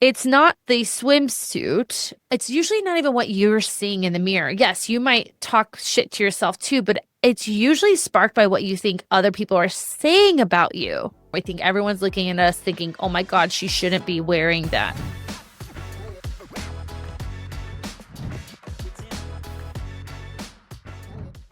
it's not the swimsuit. It's usually not even what you're seeing in the mirror. Yes, you might talk shit to yourself too, but it's usually sparked by what you think other people are saying about you. I think everyone's looking at us thinking, oh my God, she shouldn't be wearing that.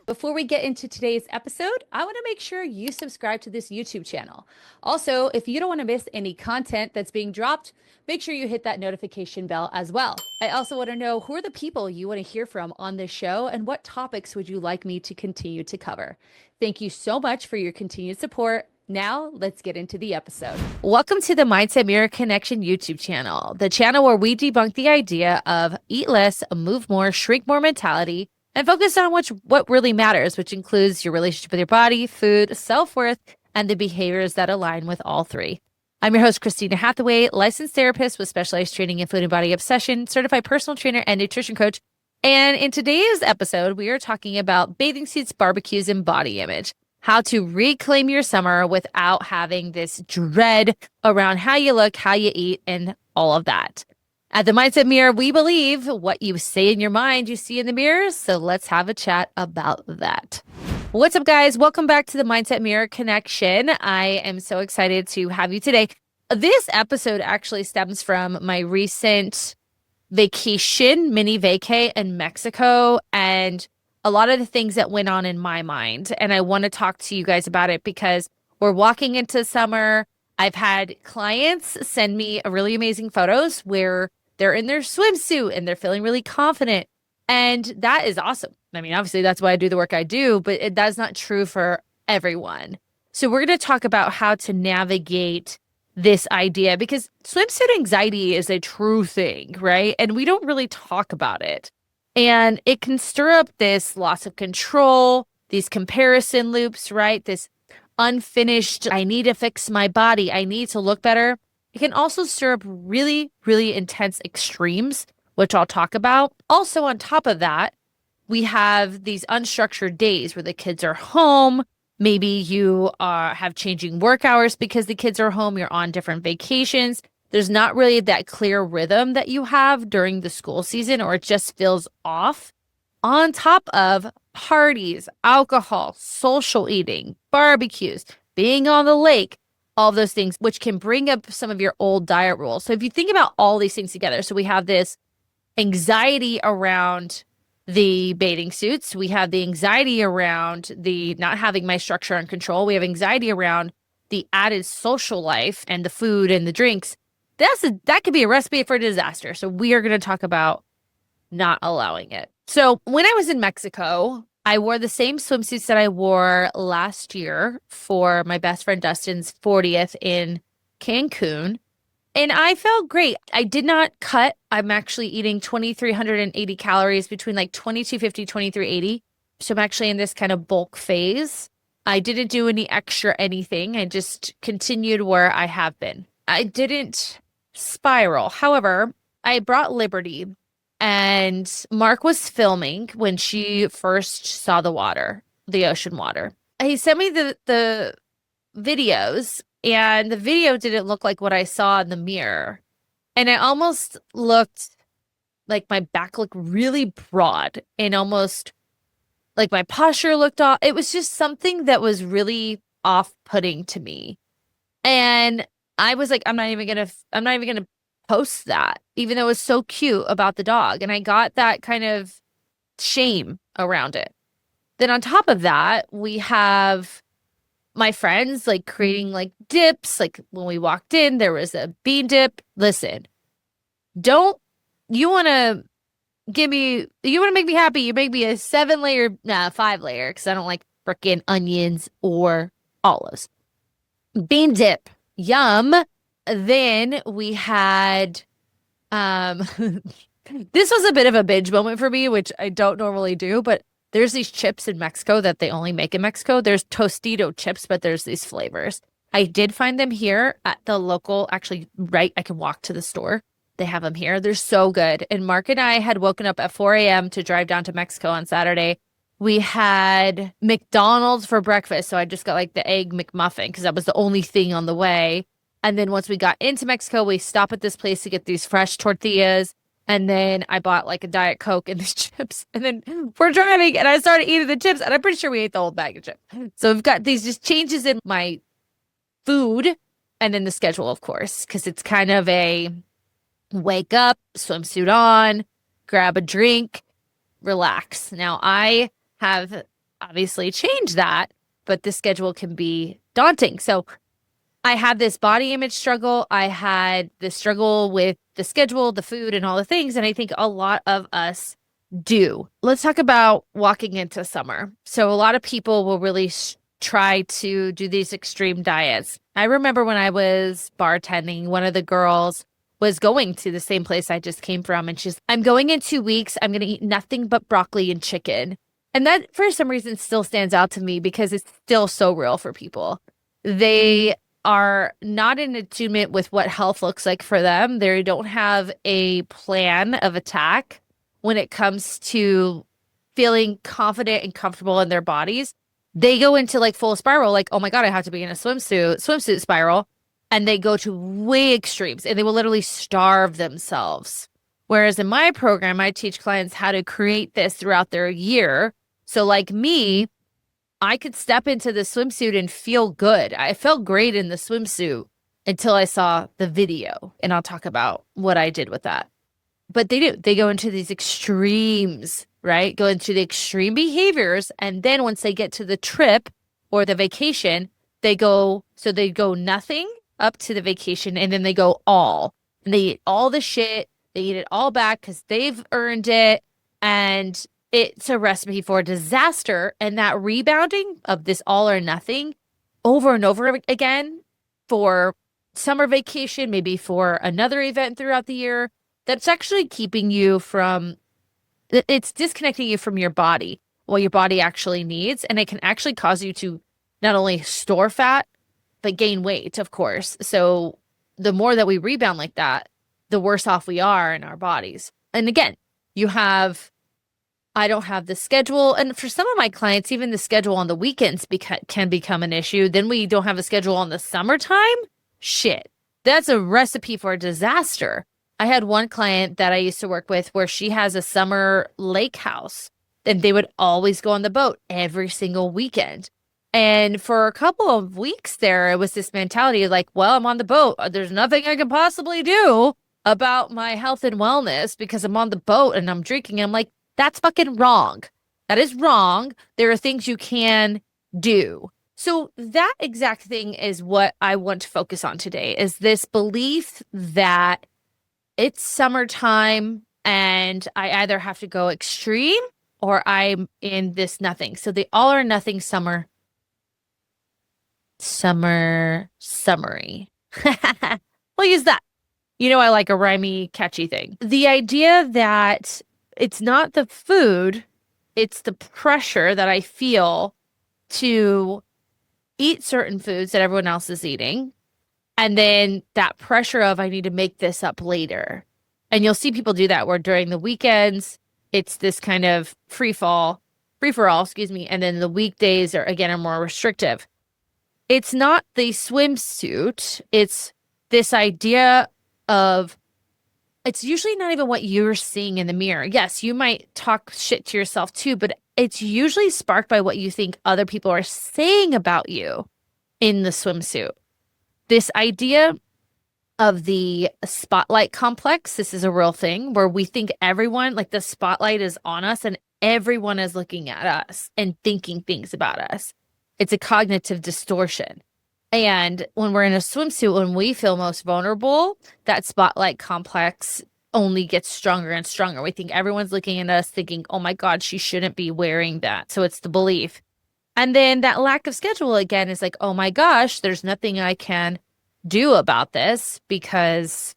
Before we get into today's episode, I want to make sure you subscribe to this YouTube channel. Also, if you don't want to miss any content that's being dropped, make sure you hit that notification bell as well. I also want to know who are the people you want to hear from on this show and what topics would you like me to continue to cover. Thank you so much for your continued support. Now, let's get into the episode. Welcome to the Mindset Mirror Connection YouTube channel, the channel where we debunk the idea of eat less, move more, shrink more mentality, and focus on what really matters, which includes your relationship with your body, food, self-worth, and the behaviors that align with all three. I'm your host, Christina Hathaway, licensed therapist with specialized training in food and body obsession, certified personal trainer and nutrition coach. And in today's episode, we are talking about bathing suits, barbecues, and body image. How to reclaim your summer without having this dread around how you look, how you eat, and all of that. At the Mindset Mirror, we believe what you say in your mind, you see in the mirror. So let's have a chat about that. What's up, guys? Welcome back to the Mindset Mirror Connection. I am so excited to have you today. This episode actually stems from my recent vacation, mini vacay in Mexico, and a lot of the things that went on in my mind. And I want to talk to you guys about it because we're walking into summer. I've had clients send me really amazing photos where they're in their swimsuit and they're feeling really confident. And that is awesome. I mean, obviously, that's why I do the work I do, but that's not true for everyone. So we're going to talk about how to navigate this idea because swimsuit anxiety is a true thing, right? And we don't really talk about it. And it can stir up this loss of control, these comparison loops, right? This unfinished, I need to fix my body, I need to look better. It can also stir up really, really intense extremes, which I'll talk about. Also, on top of that, we have these unstructured days where the kids are home. Maybe you have changing work hours because the kids are home. You're on different vacations. There's not really that clear rhythm that you have during the school season, or it just feels off. On top of parties, alcohol, social eating, barbecues, being on the lake, all those things, which can bring up some of your old diet rules. So if you think about all these things together, so we have this anxiety around the bathing suits. We have the anxiety around the not having my structure and control. We have anxiety around the added social life and the food and the drinks. That could be a recipe for disaster. So we are going to talk about not allowing it. So when I was in Mexico, I wore the same swimsuits that I wore last year for my best friend Dustin's 40th in Cancun. And I felt great. I did not cut. I'm actually eating 2,380 calories between like 2,250, 2,380. So I'm actually in this kind of bulk phase. I didn't do any extra anything. I just continued where I have been. I didn't spiral. However, I brought Liberty. And Mark was filming when she first saw the water, the ocean water. He sent me the videos, and the video didn't look like what I saw in the mirror. And it almost looked like my back looked really broad and almost like my posture looked off. It was just something that was really off-putting to me. And I was like, I'm not even gonna post that, even though it was so cute about the dog. And I got that kind of shame around it. Then on top of that, we have my friends like creating like dips. Like when we walked in, there was a bean dip. Listen, you want to make me happy. You make me a 5-layer, because I don't like freaking onions or olives. Bean dip. Yum. Then we had, this was a bit of a binge moment for me, which I don't normally do, but there's these chips in Mexico that they only make in Mexico. There's Tostito chips, but there's these flavors. I did find them here at the local, actually, right, I can walk to the store. They have them here. They're so good. And Mark and I had woken up at 4 a.m. to drive down to Mexico on Saturday. We had McDonald's for breakfast. So I just got like the egg McMuffin because that was the only thing on the way. And then once we got into Mexico, we stopped at this place to get these fresh tortillas. And then I bought like a Diet Coke and these chips. And then we're driving and I started eating the chips. And I'm pretty sure we ate the whole bag of chips. So we've got these just changes in my food and then the schedule, of course, because it's kind of a wake up, swimsuit on, grab a drink, relax. Now, I have obviously changed that, but the schedule can be daunting. So I had this body image struggle. I had the struggle with the schedule, the food, and all the things. And I think a lot of us do. Let's talk about walking into summer. So a lot of people will really try to do these extreme diets. I remember when I was bartending, one of the girls was going to the same place I just came from. And she's, I'm going in 2 weeks. I'm going to eat nothing but broccoli and chicken. And that for some reason still stands out to me because it's still so real for people. They are not in attunement with what health looks like for them. They don't have a plan of attack when it comes to feeling confident and comfortable in their bodies. They go into like full spiral, like, oh my God, I have to be in a swimsuit spiral. And they go to way extremes and they will literally starve themselves. Whereas in my program, I teach clients how to create this throughout their year. So like me, I could step into the swimsuit and feel good. I felt great in the swimsuit until I saw the video. And I'll talk about what I did with that. But they do. They go into these extremes, right? Go into the extreme behaviors. And then once they get to the trip or the vacation, they go nothing up to the vacation. And then they go all. And they eat all the shit. They eat it all back because they've earned it. And it's a recipe for disaster. And that rebounding of this all or nothing over and over again for summer vacation, maybe for another event throughout the year, that's actually keeping you from, it's disconnecting you from your body, what your body actually needs. And it can actually cause you to not only store fat, but gain weight, of course. So the more that we rebound like that, the worse off we are in our bodies. And again, I don't have the schedule. And for some of my clients, even the schedule on the weekends can become an issue. Then we don't have a schedule on the summertime. Shit, that's a recipe for a disaster. I had one client that I used to work with where she has a summer lake house and they would always go on the boat every single weekend. And for a couple of weeks there, it was this mentality of like, well, I'm on the boat. There's nothing I can possibly do about my health and wellness because I'm on the boat and I'm drinking. I'm like, that's fucking wrong. That is wrong. There are things you can do. So that exact thing is what I want to focus on today, is this belief that it's summertime and I either have to go extreme or I'm in this nothing. So the all or nothing summer summary. We'll use that. You know, I like a rhymey, catchy thing. The idea that it's not the food, it's the pressure that I feel to eat certain foods that everyone else is eating. And then that pressure of I need to make this up later. And you'll see people do that where during the weekends, it's this kind of free for all, and then the weekdays are more restrictive. It's not the swimsuit. It's this idea of, it's usually not even what you're seeing in the mirror. Yes, you might talk shit to yourself too, but it's usually sparked by what you think other people are saying about you in the swimsuit. This idea of the spotlight complex, this is a real thing where we think everyone, like the spotlight is on us and everyone is looking at us and thinking things about us. It's a cognitive distortion. And when we're in a swimsuit, when we feel most vulnerable, that spotlight complex only gets stronger and stronger. We think everyone's looking at us thinking, oh my God, she shouldn't be wearing that. So it's the belief. And then that lack of schedule again is like, oh my gosh, there's nothing I can do about this because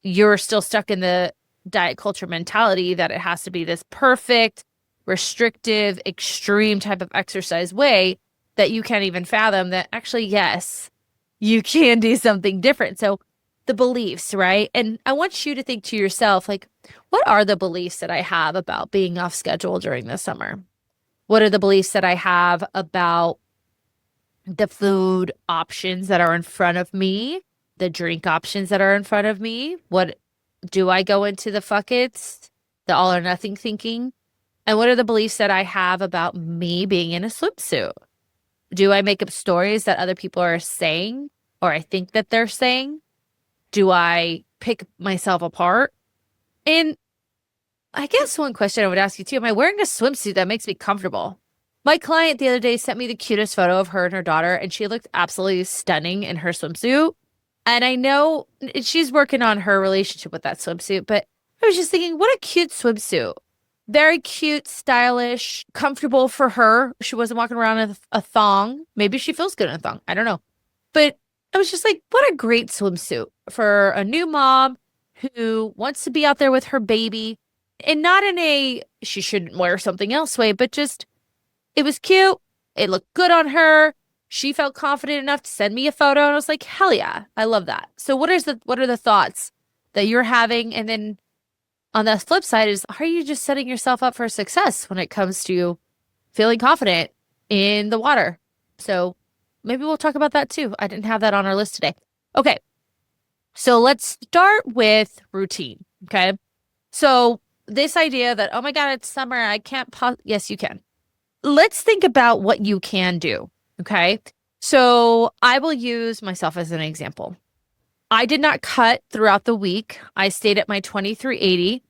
you're still stuck in the diet culture mentality that it has to be this perfect, restrictive, extreme type of exercise way that you can't even fathom that actually, yes, you can do something different. So the beliefs, right? And I want you to think to yourself, like, what are the beliefs that I have about being off schedule during the summer? What are the beliefs that I have about the food options that are in front of me the drink options that are in front of me. What do I go into the fuck it's, the all or nothing thinking? And what are the beliefs that I have about me being in a swimsuit? Do I make up stories that other people are saying or I think that they're saying? Do I pick myself apart? And I guess one question I would ask you too, am I wearing a swimsuit that makes me comfortable? My client the other day sent me the cutest photo of her and her daughter, and she looked absolutely stunning in her swimsuit. And I know she's working on her relationship with that swimsuit, but I was just thinking, what a cute swimsuit. Very cute, stylish, comfortable for her. She wasn't walking around in a thong. Maybe she feels good in a thong. I don't know. But I was just like, what a great swimsuit for a new mom who wants to be out there with her baby. And not in a, she shouldn't wear something else way, but just, it was cute. It looked good on her. She felt confident enough to send me a photo. And I was like, hell yeah, I love that. So what are the thoughts that you're having? And then on the flip side is, are you just setting yourself up for success when it comes to feeling confident in the water? So maybe we'll talk about that too. I didn't have that on our list today. Okay. So let's start with routine. Okay. So this idea that, oh my God, it's summer. I can't yes, you can. Let's think about what you can do. Okay. So I will use myself as an example. I did not cut throughout the week. I stayed at my 2380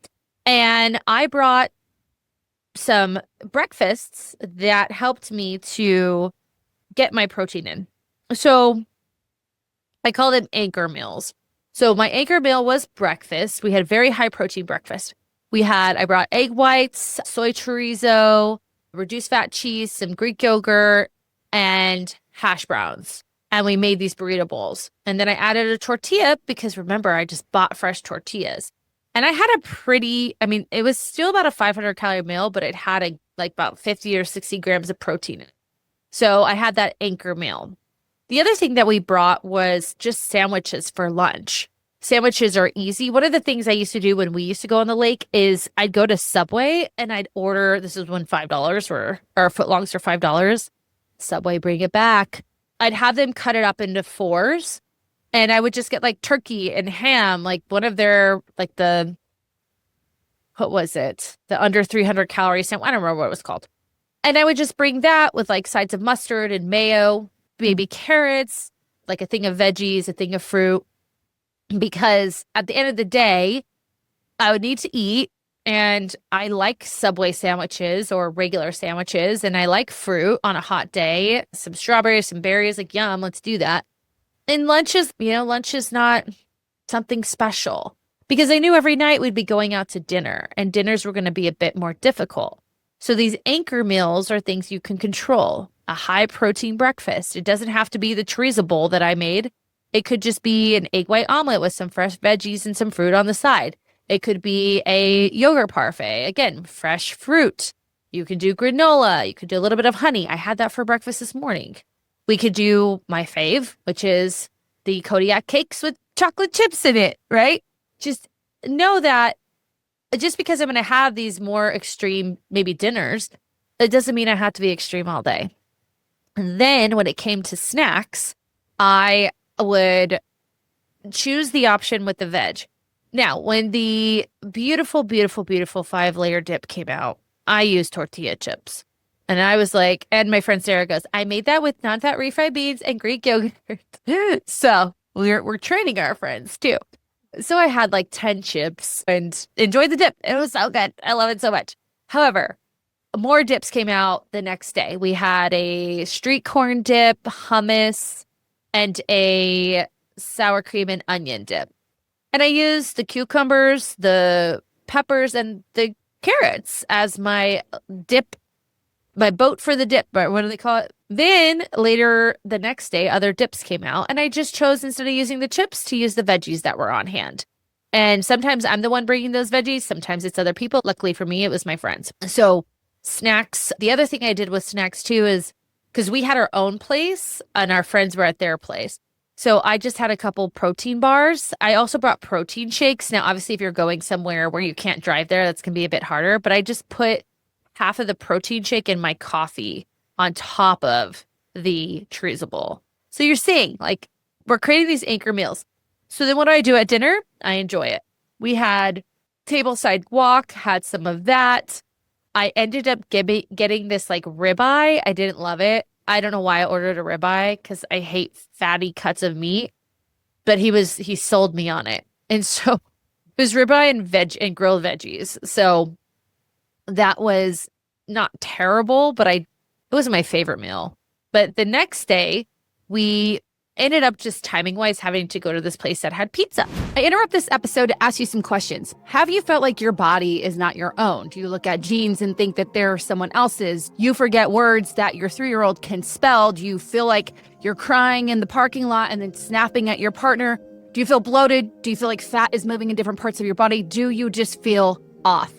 and I brought some breakfasts that helped me to get my protein in. So I call them anchor meals. So my anchor meal was breakfast. We had very high protein breakfast. I brought egg whites, soy chorizo, reduced fat cheese, some Greek yogurt, and hash browns. And we made these burrito bowls. And then I added a tortilla because remember, I just bought fresh tortillas. And I had it was still about a 500 calorie meal, but it had about 50 or 60 grams of protein in it. So I had that anchor meal. The other thing that we brought was just sandwiches for lunch. Sandwiches are easy. One of the things I used to do when we used to go on the lake is I'd go to Subway and I'd order, this is when $5 or footlongs for $5. Subway, bring it back. I'd have them cut it up into fours and I would just get like turkey and ham, like one of their, like what was it? The under 300 calorie sandwich. I don't remember what it was called. And I would just bring that with like sides of mustard and mayo, baby carrots, like a thing of veggies, a thing of fruit. Because at the end of the day, I would need to eat. And I like Subway sandwiches or regular sandwiches. And I like fruit on a hot day, some strawberries, some berries, like yum, let's do that. And lunch is not something special because I knew every night we'd be going out to dinner and dinners were going to be a bit more difficult. So these anchor meals are things you can control. A high protein breakfast. It doesn't have to be the chorizo bowl that I made. It could just be an egg white omelet with some fresh veggies and some fruit on the side. It could be a yogurt parfait. Again, fresh fruit. You can do granola. You could do a little bit of honey. I had that for breakfast this morning. We could do my fave, which is the Kodiak cakes with chocolate chips in it, right? Just know that just because I'm going to have these more extreme, maybe dinners, it doesn't mean I have to be extreme all day. And then when it came to snacks, I would choose the option with the veg. Now, when the beautiful, beautiful, beautiful 5-layer dip came out, I used tortilla chips. And I was like, and my friend Sarah goes, I made that with non-fat refried beans and Greek yogurt. So we're training our friends too. So I had like 10 chips and enjoyed the dip. It was so good. I love it so much. However, more dips came out the next day. We had a street corn dip, hummus, and a sour cream and onion dip. And I used the cucumbers, the peppers, and the carrots as my dip, my boat for the dip. What do they call it? Then later the next day, other dips came out. And I just chose, instead of using the chips, to use the veggies that were on hand. And sometimes I'm the one bringing those veggies. Sometimes it's other people. Luckily for me, it was my friends. So snacks. The other thing I did with snacks too is because we had our own place and our friends were at their place. So I just had a couple protein bars. I also brought protein shakes. Now, obviously, if you're going somewhere where you can't drive there, that's going to be a bit harder. But I just put half of the protein shake in my coffee on top of the chorizo bowl. So you're seeing, like, we're creating these anchor meals. So then what do I do at dinner? I enjoy it. We had tableside guac, had some of that. I ended up getting this like ribeye. I didn't love it. I don't know why I ordered a ribeye because I hate fatty cuts of meat, but he sold me on it. And so it was ribeye and grilled veggies. So that was not terrible, but it wasn't my favorite meal. But the next day, we ended up just timing wise having to go to this place that had pizza. I interrupt this episode to ask you some questions. Have you felt like your body is not your own? Do you look at jeans and think that they're someone else's? You forget words that your 3-year-old can spell? Do you feel like you're crying in the parking lot and then snapping at your partner? Do you feel bloated? Do you feel like fat is moving in different parts of your body? Do you just feel off?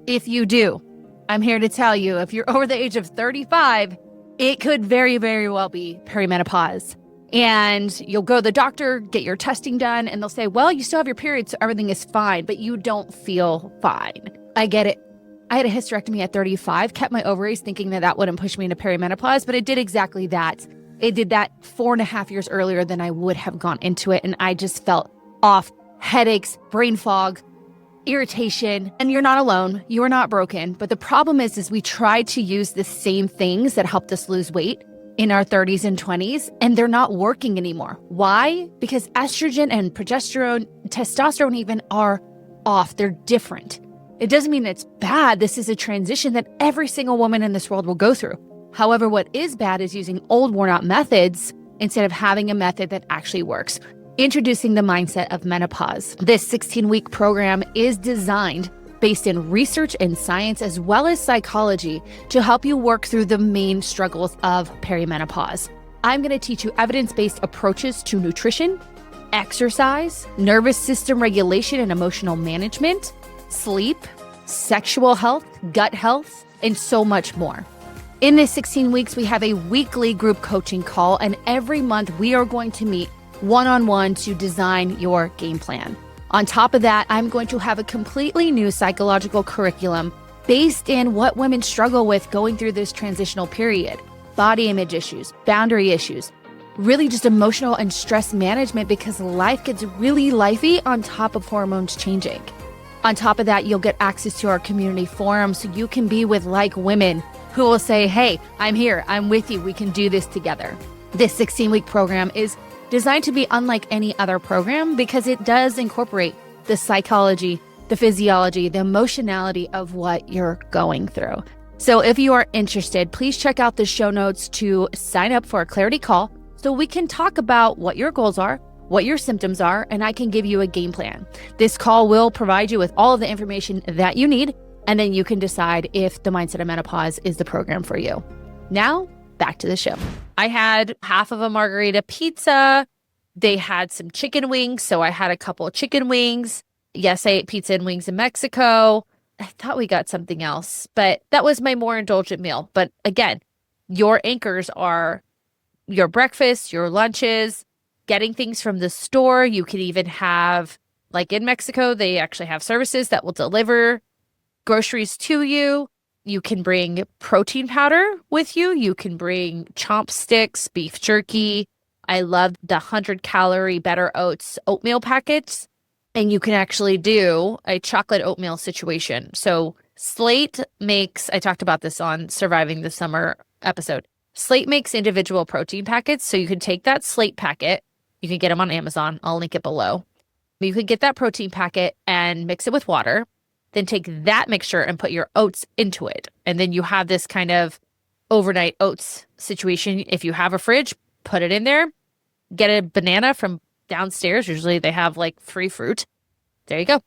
If you do, I'm here to tell you, if you're over the age of 35, it could very, very well be perimenopause. And you'll go to the doctor, get your testing done, and they'll say, well, you still have your period, so everything is fine, but you don't feel fine. I get it. I had a hysterectomy at 35, kept my ovaries thinking that wouldn't push me into perimenopause, but it did exactly that. It did that 4.5 years earlier than I would have gone into it, and I just felt off. Headaches, brain fog, irritation, and you're not alone. You are not broken. But the problem is we try to use the same things that helped us lose weight in our 30s and 20s, and they're not working anymore. Why? Because estrogen and progesterone, testosterone even, are off. They're different. It doesn't mean it's bad. This is a transition that every single woman in this world will go through. However, what is bad is using old, worn-out methods instead of having a method that actually works. Introducing the mindset of menopause. This 16-week program is designed based in research and science as well as psychology to help you work through the main struggles of perimenopause. I'm going to teach you evidence-based approaches to nutrition, exercise, nervous system regulation and emotional management, sleep, sexual health, gut health, and so much more. In this 16 weeks, we have a weekly group coaching call, and every month we are going to meet one-on-one to design your game plan. On top of that, I'm going to have a completely new psychological curriculum based in what women struggle with going through this transitional period. Body image issues, boundary issues, really just emotional and stress management because life gets really lifey on top of hormones changing. On top of that, you'll get access to our community forum so you can be with like women who will say, hey, I'm here, I'm with you, we can do this together. This 16-week program is designed to be unlike any other program because it does incorporate the psychology, the physiology, the emotionality of what you're going through. So if you are interested, please check out the show notes to sign up for a clarity call so we can talk about what your goals are, what your symptoms are, and I can give you a game plan. This call will provide you with all of the information that you need, and then you can decide if the Mindset of Menopause is the program for you. Now, back to the show. I had half of a margarita pizza. They had some chicken wings, so I had a couple of chicken wings. Yes, I ate pizza and wings in Mexico. I thought we got something else, but that was my more indulgent meal. But again, your anchors are your breakfast, your lunches, getting things from the store. You could even have, like in Mexico, they actually have services that will deliver groceries to you. You can bring protein powder with you. You can bring chomp sticks, beef jerky. I love the 100-calorie Better Oats oatmeal packets. And you can actually do a chocolate oatmeal situation. So Slate makes, I talked about this on Surviving the Summer episode. Slate makes individual protein packets. So you can take that Slate packet. You can get them on Amazon. I'll link it below. You can get that protein packet and mix it with water. Then take that mixture and put your oats into it. And then you have this kind of overnight oats situation. If you have a fridge, put it in there. Get a banana from downstairs. Usually they have like free fruit. There you go.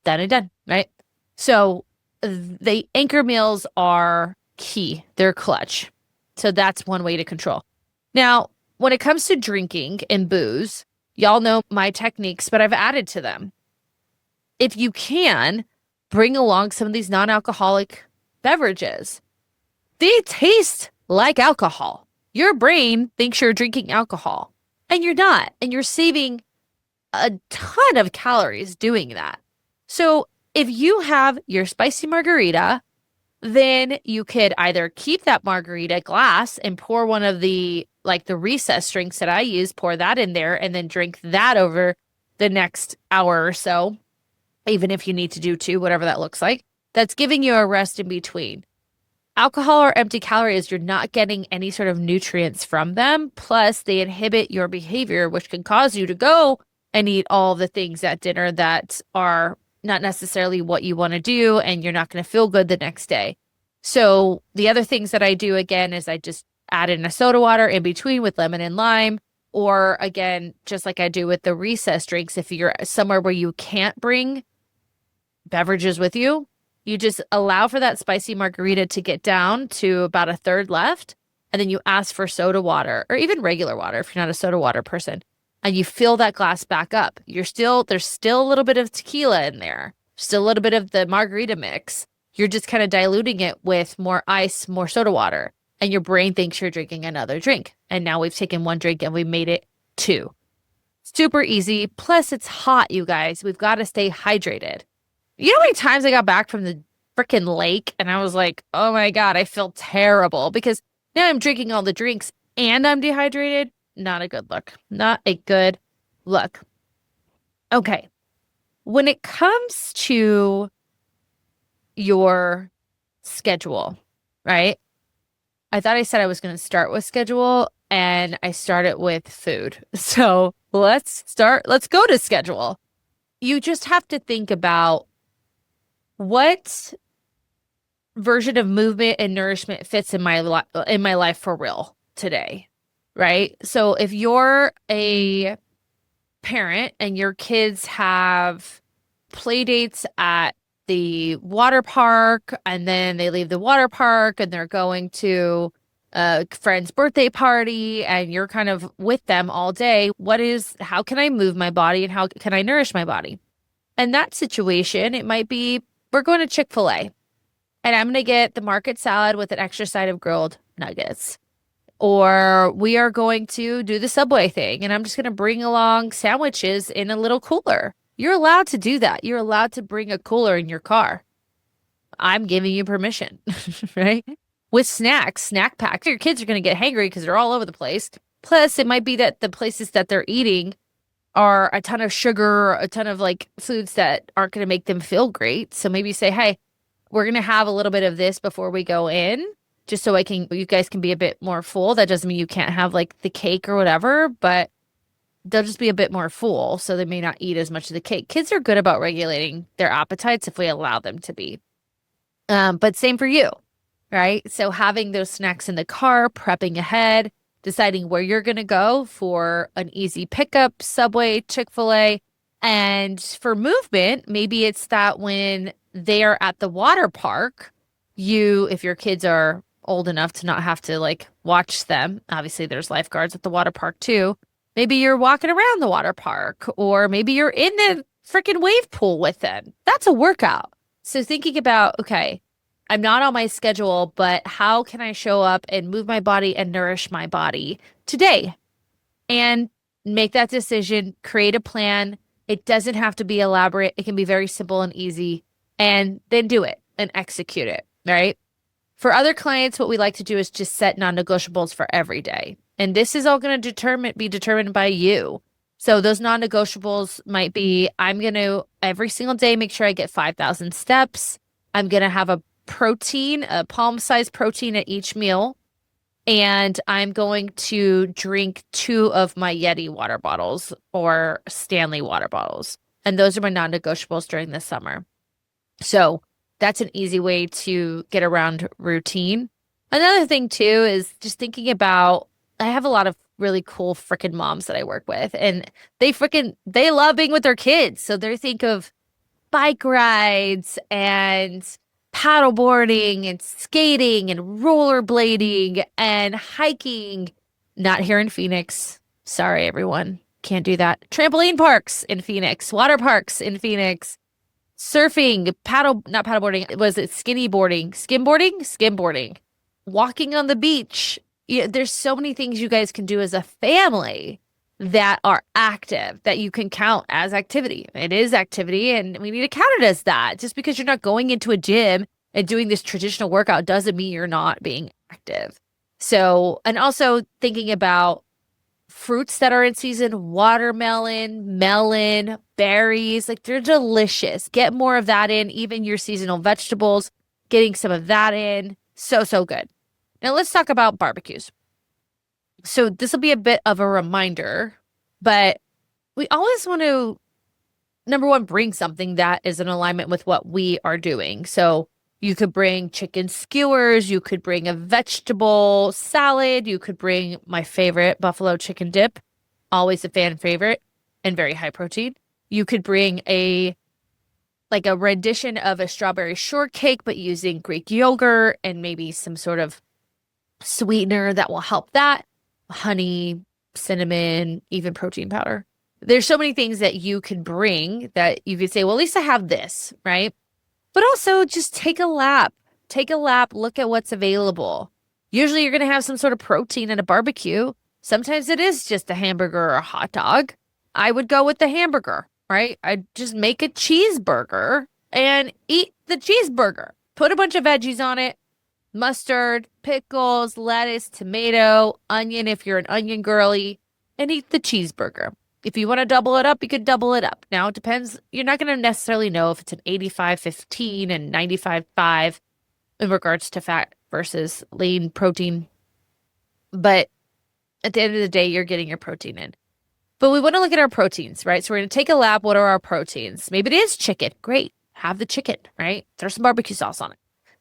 Done and done, right? So the anchor meals are key. They're clutch. So that's one way to control. Now, when it comes to drinking and booze, y'all know my techniques, but I've added to them. If you can, bring along some of these non-alcoholic beverages. They taste like alcohol. Your brain thinks you're drinking alcohol, and you're not. And you're saving a ton of calories doing that. So if you have your spicy margarita, then you could either keep that margarita glass and pour one of the, like the recess drinks that I use, pour that in there, and then drink that over the next hour or so, even if you need to do 2, whatever that looks like, that's giving you a rest in between. Alcohol or empty calories, you're not getting any sort of nutrients from them. Plus, they inhibit your behavior, which can cause you to go and eat all the things at dinner that are not necessarily what you want to do, and you're not going to feel good the next day. So the other things that I do, again, is I just add in a soda water in between with lemon and lime. Or again, just like I do with the recess drinks, if you're somewhere where you can't bring beverages with you, you just allow for that spicy margarita to get down to about a third left. And then you ask for soda water or even regular water if you're not a soda water person. And you fill that glass back up. There's still a little bit of tequila in there, still a little bit of the margarita mix. You're just kind of diluting it with more ice, more soda water. And your brain thinks you're drinking another drink. And now we've taken 1 drink and we made it 2. Super easy. Plus, it's hot, you guys. We've got to stay hydrated. You know how many times I got back from the freaking lake and I was like, oh my God, I feel terrible because now I'm drinking all the drinks and I'm dehydrated. Not a good look. Not a good look. Okay. When it comes to your schedule, right? I thought I said I was going to start with schedule and I started with food. So let's go to schedule. You just have to think about what version of movement and nourishment fits in my life for real today, right? So if you're a parent and your kids have play dates at the water park and then they leave the water park and they're going to a friend's birthday party and you're kind of with them all day, how can I move my body and how can I nourish my body? In that situation, it might be we're going to Chick-fil-A and I'm going to get the market salad with an extra side of grilled nuggets. Or we are going to do the Subway thing and I'm just going to bring along sandwiches in a little cooler. You're allowed to do that. You're allowed to bring a cooler in your car. I'm giving you permission, right? With snacks, snack packs, your kids are going to get hangry because they're all over the place. Plus, it might be that the places that they're eating are a ton of sugar, a ton of like foods that aren't going to make them feel great. So maybe you say, hey, we're going to have a little bit of this before we go in, just so you guys can be a bit more full. That doesn't mean you can't have like the cake or whatever, but they'll just be a bit more full, so they may not eat as much of the cake. Kids are good about regulating their appetites if we allow them to be. But same for you, right? So having those snacks in the car, prepping ahead, deciding where you're going to go for an easy pickup, Subway, Chick-fil-A. And for movement, maybe it's that when they are at the water park, if your kids are old enough to not have to like watch them, obviously there's lifeguards at the water park too. Maybe you're walking around the water park, or maybe you're in the freaking wave pool with them. That's a workout. So thinking about, okay, I'm not on my schedule, but how can I show up and move my body and nourish my body today? And make that decision, create a plan. It doesn't have to be elaborate. It can be very simple and easy, and then do it and execute it, right? For other clients, what we like to do is just set non-negotiables for every day. And this is all going to be determined by you. So those non-negotiables might be, I'm going to every single day make sure I get 5,000 steps. I'm going to have a palm-sized protein at each meal. And I'm going to drink 2 of my Yeti water bottles or Stanley water bottles. And those are my non-negotiables during the summer. So that's an easy way to get around routine. Another thing too is just thinking about, I have a lot of really cool freaking moms that I work with, and they love being with their kids. So they think of bike rides and paddleboarding and skating and rollerblading and hiking. Not here in Phoenix. Sorry, everyone. Can't do that. Trampoline parks in Phoenix, water parks in Phoenix, surfing, not paddleboarding. Was it skimboarding, walking on the beach. There's so many things you guys can do as a family that are active that you can count as activity. It is activity, and we need to count it as that. Just because you're not going into a gym and doing this traditional workout doesn't mean you're not being active. So, and also thinking about fruits that are in season, watermelon, melon, berries, like they're delicious. Get more of that in, even your seasonal vegetables, getting some of that in. So, so good. Now let's talk about barbecues. So this will be a bit of a reminder, but we always want to, number one, bring something that is in alignment with what we are doing. So you could bring chicken skewers, you could bring a vegetable salad, you could bring my favorite buffalo chicken dip, always a fan favorite and very high protein. You could bring a rendition of a strawberry shortcake, but using Greek yogurt and maybe some sort of sweetener that will help that. Honey, cinnamon, even protein powder. There's so many things that you could bring that you could say, well, at least I have this, right? But also just take a lap. Take a lap, look at what's available. Usually you're going to have some sort of protein at a barbecue. Sometimes it is just a hamburger or a hot dog. I would go with the hamburger, right? I'd just make a cheeseburger and eat the cheeseburger. Put a bunch of veggies on it. Mustard, pickles, lettuce, tomato, onion if you're an onion girly, and eat the cheeseburger. If you want to double it up, you could double it up. Now, it depends. You're not going to necessarily know if it's an 85-15 and 95-5 in regards to fat versus lean protein. But at the end of the day, you're getting your protein in. But we want to look at our proteins, right? So we're going to take a lap. What are our proteins? Maybe it is chicken. Great. Have the chicken, right? Throw some barbecue sauce on it.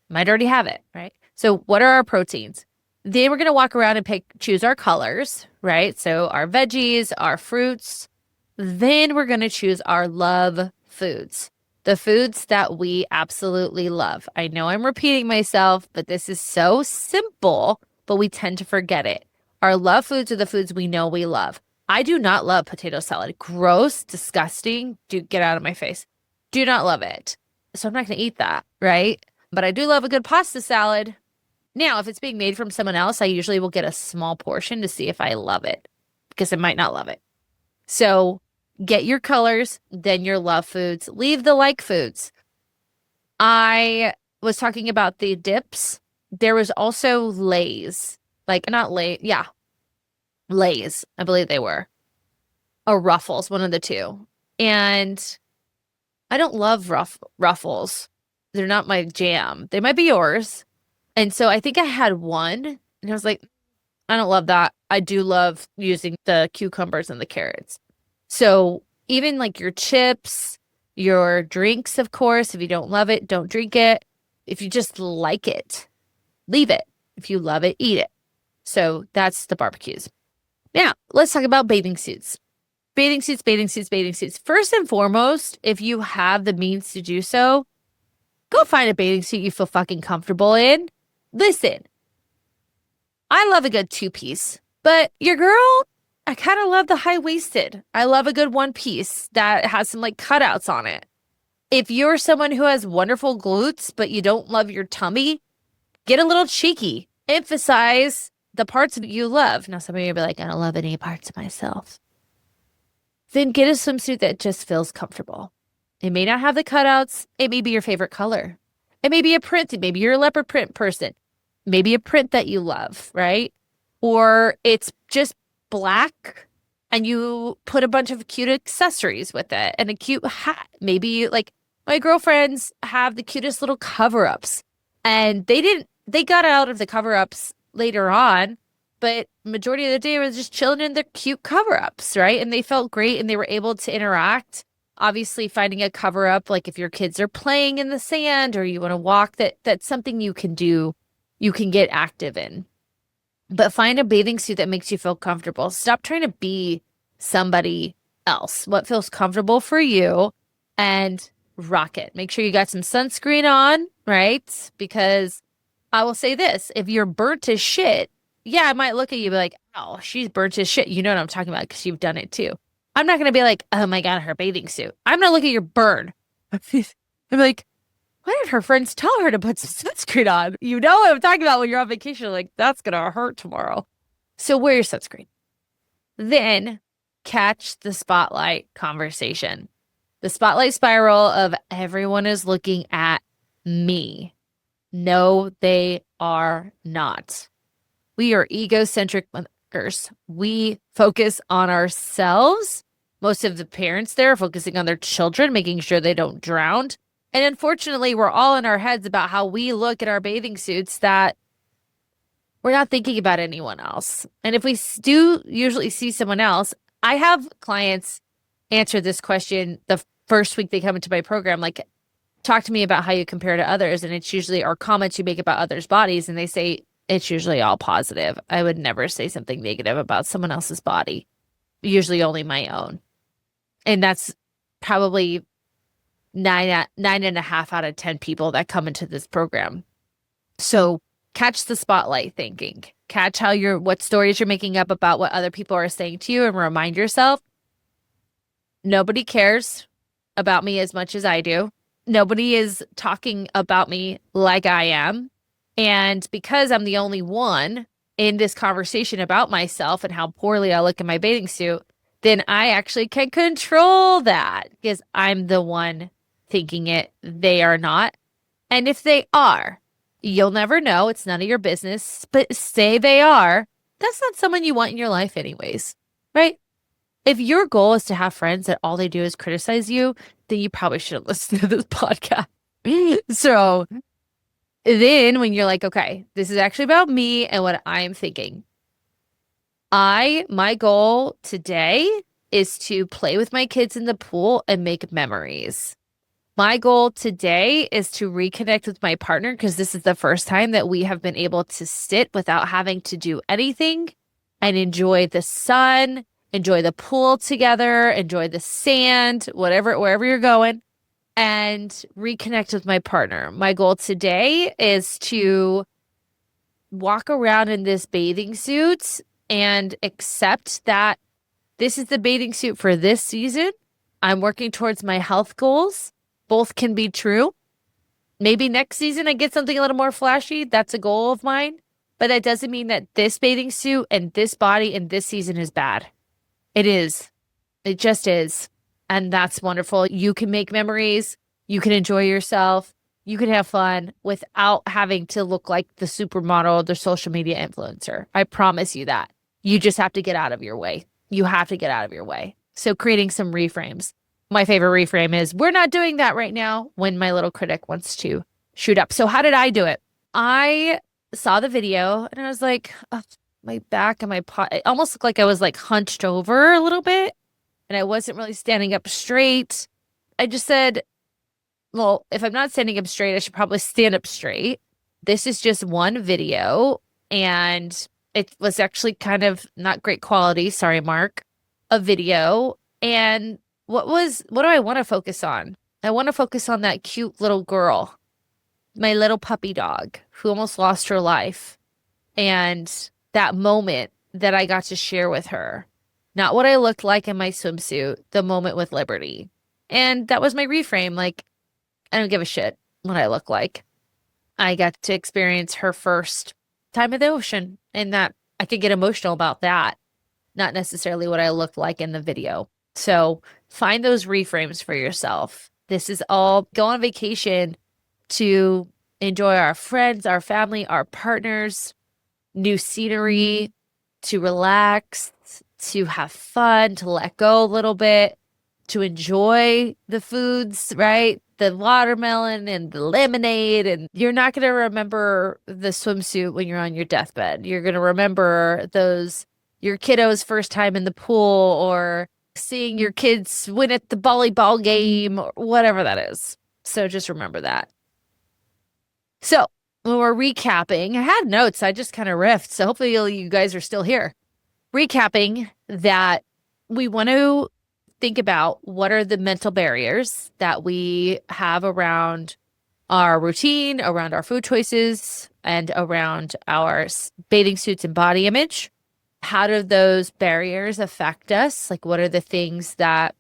Might already have it, right? So what are our proteins? Then we're going to walk around and choose our colors, right? So our veggies, our fruits. Then we're going to choose our love foods, the foods that we absolutely love. I know I'm repeating myself, but this is so simple, but we tend to forget it. Our love foods are the foods we know we love. I do not love potato salad. Gross, disgusting. Get out of my face. Do not love it. So I'm not going to eat that, right? But I do love a good pasta salad. Now, if it's being made from someone else, I usually will get a small portion to see if I love it, because I might not love it. So get your colors, then your love foods. Leave the like foods. I was talking about the dips. There was also Lay's. Not Lay's. Yeah. Lay's, I believe they were. Or Ruffles, one of the two. And I don't love Ruffles. They're not my jam. They might be yours. And so I think I had one and I was like, I don't love that. I do love using the cucumbers and the carrots. So even like your chips, your drinks, of course, if you don't love it, don't drink it. If you just like it, leave it. If you love it, eat it. So that's the barbecues. Now, let's talk about bathing suits. Bathing suits, bathing suits, bathing suits. First and foremost, if you have the means to do so, go find a bathing suit you feel fucking comfortable in. Listen, I love a good two-piece, but your girl, I kind of love the high-waisted. I love a good one-piece that has some cutouts on it. If you're someone who has wonderful glutes, but you don't love your tummy, get a little cheeky. Emphasize the parts that you love. Now, some of you will be like, I don't love any parts of myself. Then get a swimsuit that just feels comfortable. It may not have the cutouts. It may be your favorite color. It may be a print. Maybe you're a leopard print person. Maybe a print that you love, right? Or it's just black and you put a bunch of cute accessories with it and a cute hat. Maybe my girlfriends have the cutest little cover-ups and they got out of the cover-ups later on, but majority of the day was just chilling in their cute cover-ups, right? And they felt great and they were able to interact. Obviously, finding a cover-up, like if your kids are playing in the sand or you want to walk, that's something you can do, you can get active in. But find a bathing suit that makes you feel comfortable. Stop trying to be somebody else. What feels comfortable for you, and rock it. Make sure you got some sunscreen on, right? Because I will say this, if you're burnt as shit, yeah, I might look at you and be like, oh, she's burnt as shit. You know what I'm talking about because you've done it too. I'm not going to be like, oh my God, her bathing suit. I'm going to look at your burn. I'm like, why did her friends tell her to put some sunscreen on? You know what I'm talking about when you're on vacation. Like, that's going to hurt tomorrow. So wear your sunscreen. Then catch the spotlight conversation. The spotlight spiral of everyone is looking at me. No, they are not. We are egocentric workers. We focus on ourselves. Most of the parents there are focusing on their children, making sure they don't drown. And unfortunately, we're all in our heads about how we look at our bathing suits that we're not thinking about anyone else. And if we do usually see someone else, I have clients answer this question the first week they come into my program, like, talk to me about how you compare to others. And it's usually our comments you make about others' bodies. And they say, it's usually all positive. I would never say something negative about someone else's body, usually only my own. And that's probably 9.5 out of 10 people that come into this program. So catch the spotlight thinking, catch what stories you're making up about what other people are saying to you, and remind yourself, nobody cares about me as much as I do. Nobody is talking about me like I am. And because I'm the only one in this conversation about myself and how poorly I look in my bathing suit, then I actually can control that because I'm the one thinking it. They are not. And if they are, you'll never know. It's none of your business. But say they are, that's not someone you want in your life anyways, right? If your goal is to have friends that all they do is criticize you, then you probably shouldn't listen to this podcast. So then when you're like, okay, this is actually about me and what I'm thinking. My goal today is to play with my kids in the pool and make memories. My goal today is to reconnect with my partner because this is the first time that we have been able to sit without having to do anything and enjoy the sun, enjoy the pool together, enjoy the sand, wherever you're going, and reconnect with my partner. My goal today is to walk around in this bathing suit and accept that this is the bathing suit for this season. I'm working towards my health goals. Both can be true. Maybe next season I get something a little more flashy. That's a goal of mine. But that doesn't mean that this bathing suit and this body and this season is bad. It is. It just is. And that's wonderful. You can make memories. You can enjoy yourself. You can have fun without having to look like the supermodel, the social media influencer. I promise you that. You just have to get out of your way. You have to get out of your way. So creating some reframes. My favorite reframe is, we're not doing that right now, when my little critic wants to shoot up. So how did I do it? I saw the video and I was like, oh, my back and my pot, it almost looked like I was like hunched over a little bit and I wasn't really standing up straight. I just said, well, if I'm not standing up straight, I should probably stand up straight. This is just one video and it was actually kind of not great quality. Sorry, Mark, a video. And what do I want to focus on? I want to focus on that cute little girl, my little puppy dog who almost lost her life. And that moment that I got to share with her, not what I looked like in my swimsuit, the moment with Liberty. And that was my reframe. Like, I don't give a shit what I look like. I got to experience her first time at the ocean, and that I could get emotional about that, not necessarily what I looked like in the video. So find those reframes for yourself. This is all, go on vacation to enjoy our friends, our family, our partners, new scenery, to relax, to have fun, to let go a little bit, to enjoy the foods, right? The watermelon and the lemonade. And you're not going to remember the swimsuit when you're on your deathbed. You're going to remember your kiddo's first time in the pool, or seeing your kids win at the volleyball game, or whatever that is. So just remember that. So when we're recapping, I had notes, I just kind of riffed. So hopefully you guys are still here. Recapping that, we want to think about what are the mental barriers that we have around our routine, around our food choices, and around our bathing suits and body image. How do those barriers affect us? Like, what are the things that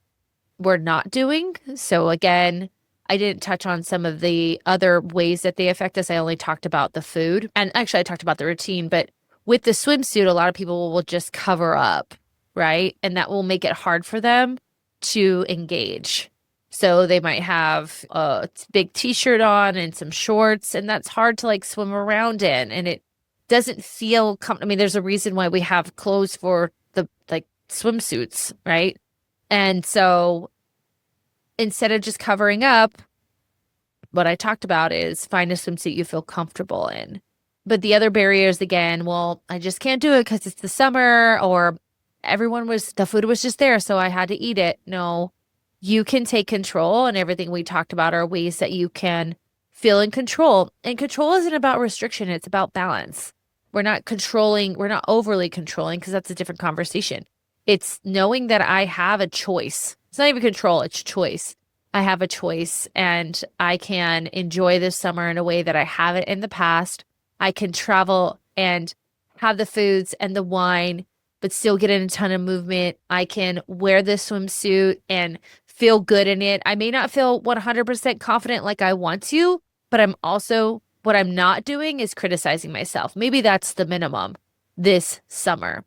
we're not doing? So again, I didn't touch on some of the other ways that they affect us. I only talked about the food. And actually, I talked about the routine. But with the swimsuit, a lot of people will just cover up, right? And that will make it hard for them to engage. So they might have a big t-shirt on and some shorts, and that's hard to like swim around in. And doesn't feel I mean, there's a reason why we have clothes for the like swimsuits, right? And so instead of just covering up, what I talked about is find a swimsuit you feel comfortable in. But the other barriers again, well, I just can't do it because it's the summer, or the food was just there, so I had to eat it. No, you can take control, and everything we talked about are ways that you can feel in control. And control isn't about restriction, it's about balance. We're not overly controlling, because that's a different conversation. It's knowing that I have a choice. It's not even control, it's choice. I have a choice, and I can enjoy this summer in a way that I haven't in the past. I can travel and have the foods and the wine, but still get in a ton of movement. I can wear this swimsuit and feel good in it. I may not feel 100% confident like I want to, but what I'm not doing is criticizing myself. Maybe that's the minimum this summer.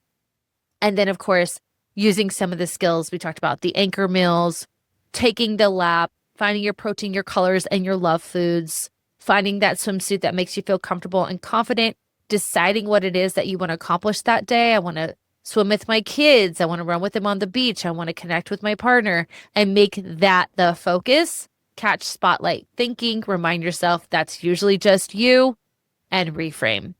And then, of course, using some of the skills we talked about, the anchor meals, taking the lap, finding your protein, your colors, and your love foods, finding that swimsuit that makes you feel comfortable and confident, deciding what it is that you want to accomplish that day. I want to swim with my kids. I want to run with them on the beach. I want to connect with my partner, and make that the focus. Catch spotlight thinking, remind yourself that's usually just you, and reframe.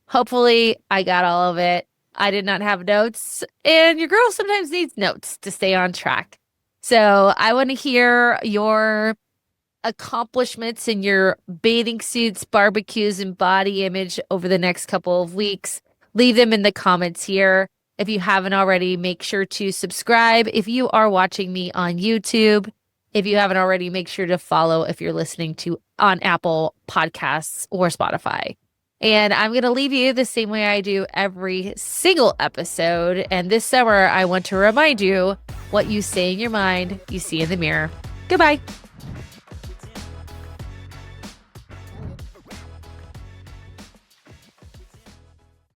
Hopefully I got all of it. I did not have notes, and your girl sometimes needs notes to stay on track. So I want to hear your accomplishments in your bathing suits, barbecues, and body image over the next couple of weeks. Leave them in the comments here. If you haven't already, make sure to subscribe if you are watching me on YouTube. If you haven't already, make sure to follow if you're listening to on Apple Podcasts or Spotify. And I'm going to leave you the same way I do every single episode. And this summer, I want to remind you, what you say in your mind, you see in the mirror. Goodbye.